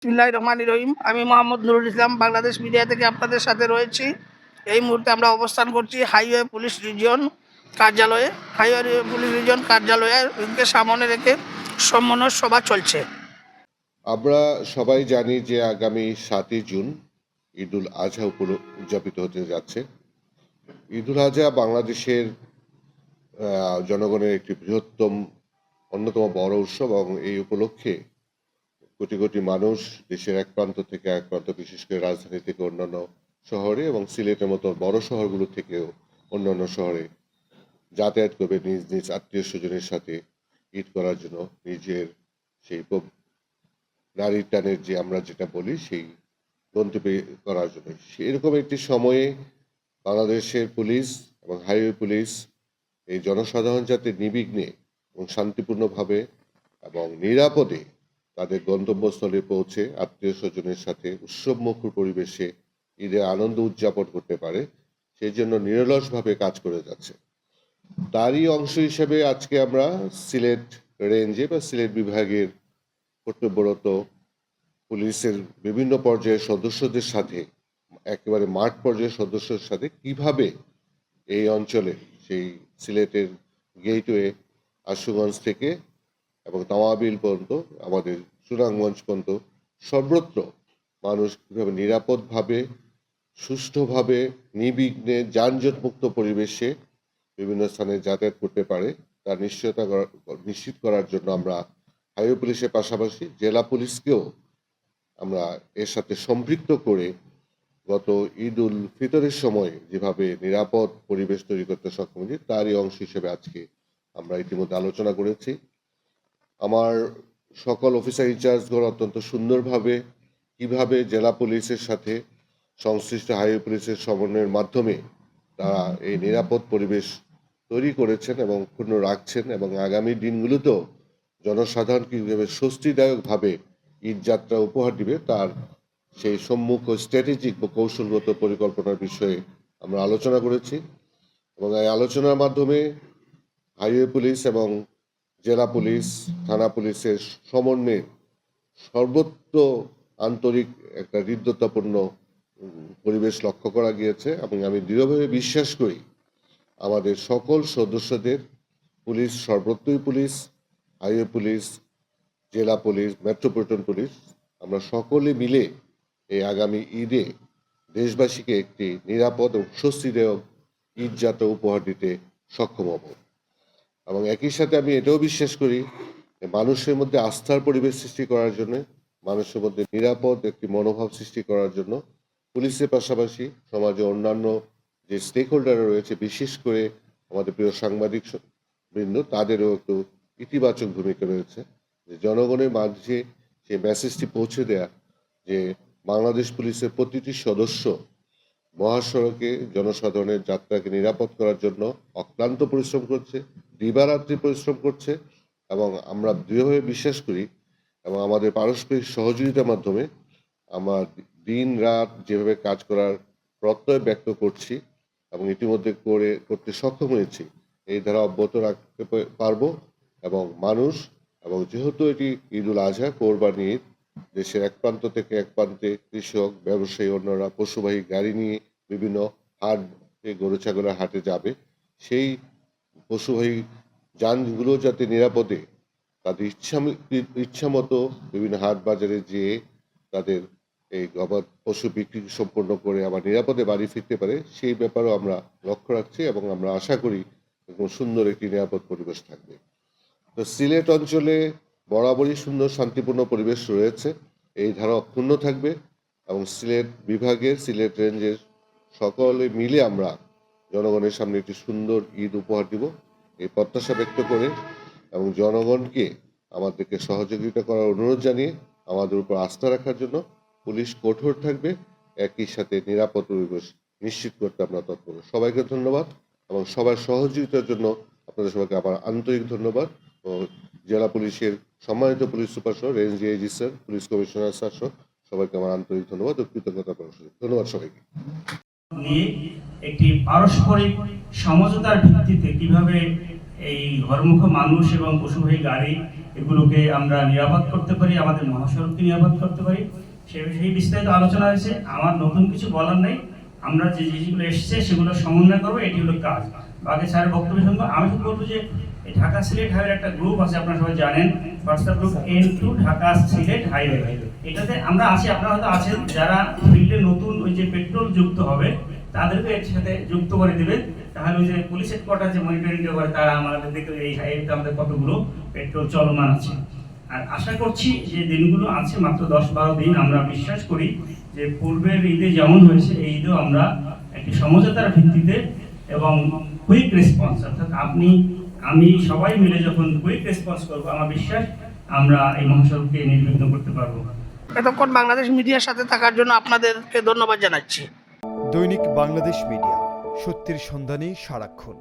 বিসমিল্লাহির রহমানির রহিম। আমি মোহাম্মদ নুরুল ইসলাম, বাংলাদেশ মিডিয়া থেকে আপনাদের সাথে রয়েছি। এই মুহূর্তে আমরা অবস্থান করছি হাইওয়ে পুলিশ রিজিয়ন কার্যালয়ে। হাইওয়ে পুলিশ রিজিয়ন কার্যালয়ের সামনে রেখে সম্মাননা সভা চলছে। আমরা সবাই জানি যে আগামী 7ই জুন ঈদুল আজহা উদযাপিত হতে যাচ্ছে। ঈদুল আজহা বাংলাদেশের জনগণের একটি বৃহত্তম অন্যতম বড় উৎসব এবং এই উপলক্ষে কোটি কোটি মানুষ দেশের এক প্রান্ত থেকে এক প্রান্ত, বিশেষ করে রাজধানী থেকে অন্যান্য শহরে এবং সিলেটের মতো বড় শহরগুলো থেকেও অন্যান্য শহরে যাতায়াত করবে নিজ নিজ আত্মীয় স্বজনের সাথে ঈদ করার জন্য, নিজের সেই নারীর টানের যে আমরা যেটা বলি সেই গন্তব্যে করার জন্য। সেরকম একটি সময়ে বাংলাদেশের পুলিশ এবং হাইওয়ে পুলিশ এই জনসাধারণ যাতে নির্বিঘ্নে এবং শান্তিপূর্ণভাবে এবং নিরাপদে তাদের গন্তব্যস্থলে পৌঁছে আত্মীয় স্বজনের সাথে উৎসবমুখর পরিবেশে ঈদের আনন্দ উদযাপন করতে পারে, সেই জন্য নিরলসভাবে কাজ করে যাচ্ছে। তারই অংশ হিসেবে আজকে আমরা সিলেট রেঞ্জে বা সিলেট বিভাগের কর্তব্যরত পুলিশের বিভিন্ন পর্যায়ের সদস্যদের সাথে, একেবারে মাঠ পর্যায়ের সদস্যদের সাথে কিভাবে এই অঞ্চলে সেই সিলেটের গেটওয়ে আশুগঞ্জ থেকে এবং তাওয়াবিল পর্যন্ত আমাদের সুনামগঞ্জ পর্যন্ত সর্বত্র মানুষ কীভাবে নিরাপদভাবে, সুষ্ঠুভাবে, নির্বিঘ্নে, যানজটমুক্ত পরিবেশে বিভিন্ন স্থানে যাতায়াত করতে পারে তার নিশ্চিত করার জন্য আমরা হাইওয়ে পুলিশের পাশাপাশি জেলা পুলিশকেও আমরা এর সাথে সম্পৃক্ত করে গত ঈদ উল ফিতরের সময় যেভাবে নিরাপদ পরিবেশ তৈরি করতে সক্ষম হয়েছি তারই অংশ হিসেবে আজকে আমরা ইতিমধ্যে আলোচনা করেছি। আমার সকল অফিসার ইনচার্জগণ অত্যন্ত সুন্দরভাবে কিভাবে জেলা পুলিশের সাথে সংশ্লিষ্ট হাইওয়ে পুলিশের সমন্বয়ের মাধ্যমে তারা এই নিরাপদ পরিবেশ তৈরি করেছেন এবং ক্ষুণ্ণ রাখছেন এবং আগামী দিনগুলোতেও জনসাধারণ কীভাবে স্বস্তিদায়কভাবে ঈদ যাত্রা উপহার দিবে তার সেই সম্মুখ স্ট্র্যাটেজিক বা কৌশলগত পরিকল্পনার বিষয়ে আমরা আলোচনা করেছি এবং এই আলোচনার মাধ্যমে হাইওয়ে পুলিশ এবং জেলা পুলিশ, থানা পুলিশের সমন্বয়ে সর্বত্র আন্তরিক একটা হৃদ্যতাপূর্ণ পরিবেশ লক্ষ্য করা গিয়েছে এবং আমি দৃঢ়ভাবে বিশ্বাস করি আমাদের সকল সদস্যদের, পুলিশ সর্বত্রই পুলিশ, হাইওয়ে পুলিশ, জেলা পুলিশ, মেট্রোপলিটন পুলিশ, আমরা সকলে মিলে এই আগামী ঈদে দেশবাসীকে একটি নিরাপদ ও স্বস্তিদায়ক ঈদ যাত্রা উপহার দিতে সক্ষম হব। এবং একই সাথে আমি এটাও বিশ্বাস করি মানুষের মধ্যে আস্থার পরিবেশ সৃষ্টি করার জন্য, মানুষের মধ্যে নিরাপদ একটি মনোভাব সৃষ্টি করার জন্য পুলিশের পাশাপাশি সমাজে অন্যান্য যে স্টেক হোল্ডাররা রয়েছে, বিশেষ করে আমাদের প্রিয় সাংবাদিক বৃন্দ, তাদেরও একটু ইতিবাচক ভূমিকা রয়েছে যে জনগণের মাঝে সেই মেসেজটি পৌঁছে দেয়া যে বাংলাদেশ পুলিশের প্রতিটি সদস্য মহাসড়কে জনসাধারণের যাত্রাকে নিরাপদ করার জন্য অক্লান্ত পরিশ্রম করছে, দিবারাত্রি পরিশ্রম করছে এবং আমরা দৃঢ়ভাবে বিশ্বাস করি এবং আমাদের পারস্পরিক সহযোগিতার মাধ্যমে আমরা দিন রাত যেভাবে কাজ করার প্রত্যয় ব্যক্ত করছি এবং ইতিমধ্যে করতে সক্ষম হয়েছি, এই ধারা অব্যাহত রাখতে পারবো এবং মানুষ এবং যেহেতু এটি ঈদুল আজহা, কোরবানি ঈদ, দেশের এক প্রান্ত থেকে এক প্রান্তে কৃষক, ব্যবসায়ী, অন্যরা পশুবাহী গাড়ি নিয়ে বিভিন্ন হাট, গরু ছাগলের হাটে যাবে, সেই পশুবাহী যানগুলো যাতে নিরাপদে তাদের ইচ্ছা মতো বিভিন্ন হাট বাজারে যেয়ে তাদের এই গবাদ পশু বিক্রি সম্পন্ন করে আবার নিরাপদে বাড়ি ফিরতে পারে, সেই ব্যাপারেও আমরা লক্ষ্য রাখছি এবং আমরা আশা করি এবং সুন্দর একটি নিরাপদ পরিবেশ থাকবে। তো সিলেট অঞ্চলে বরাবরই সুন্দর শান্তিপূর্ণ পরিবেশ রয়েছে, এই ধারা অক্ষুণ্ণ থাকবে এবং সিলেট বিভাগের, সিলেট রেঞ্জের সকলে মিলে আমরা জনগণের সামনে একটি সুন্দর ঈদ উপহার দিব এই প্রত্যাশা ব্যক্ত করে এবং জনগণকে আমাদেরকে সহযোগিতা করার অনুরোধ জানিয়ে আমাদের উপর আস্থা রাখার জন্য পুলিশ কঠোর থাকবে, একই সাথে নিরাপদ পরিবেশ নিশ্চিত করতে আমরা তৎপর। সবাইকে ধন্যবাদ এবং সবার সহযোগিতার জন্য আপনাদের সবাইকে আবার আন্তরিক ধন্যবাদ। ও জেলা পুলিশের সম্মানিত পুলিশ সুপার সহ, range DIG sir, police commissioner sir সহ সবাইকে আমার আন্তরিক ধন্যবাদ ও কৃতজ্ঞতা প্রকাশ করি। ধন্যবাদ সবাইকে। নিয়ে একটি পারস্পরিক সমঝোতার ভিত্তিতে কিভাবে এই ঘরমুখ মানুষ এবং পশুবাহী গাড়ি এগুলোকে আমরা নিরাপদ করতে পারি, আমাদের মহাসড়ককে নিরাপদ করতে পারি, সেই বিস্তারিত আলোচনা হয়েছে। আমার নতুন কিছু বলার নেই, আমরা যে যেগুলো এসছে সেগুলো সমন্বয় করবো, এটি হলো কাজ। বাকি স্যারের বক্তব্য শুনবো। আমি শুধু বলবো যে এই ঢাকা সিলেট হাইওয়ের একটা গ্রুপ আছে, আপনারা সবাই জানেন, WhatsApp group N2 Dhaka Sylhet highway. এটাতে আমরা আছি, আপনারা হয়তো আছেন, যারা ফিল্ডে নতুন ওই যে পেট্রোল যুক্ত হবে তাদেরকে এর সাথে যুক্ত করে দিবে, তাহলে ওই যে পুলিশ হেডকোয়ার্টার যে মনিটরিংটা করে তারা আমাদের দেখে এই হাইওয়েতে আমাদের কতগুলো পেট্রোল চলমান আছে। আর আশা করছি যে দিনগুলো আছে মাত্র 10-12 দিন, আমরা বিশ্বাস করি যে পূর্বের ঈদে যেমন হয়েছে এই ঈদেও আমরা একটি সমঝোতার ভিত্তিতে এবং কুইক রেসপন্স, অর্থাৎ আপনি আমি সবাই মিলে যখন কুইক রেসপন্স করবো, আমার বিশ্বাস আমরা এই মহাসড়ককে নির্বিঘ্ন করতে পারবো। এতক্ষণ বাংলাদেশ মিডিয়ার সাথে থাকার জন্য আপনাদেরকে ধন্যবাদ জানাচ্ছি। দৈনিক বাংলাদেশ মিডিয়া, সত্যের সন্ধানে সারাক্ষণ।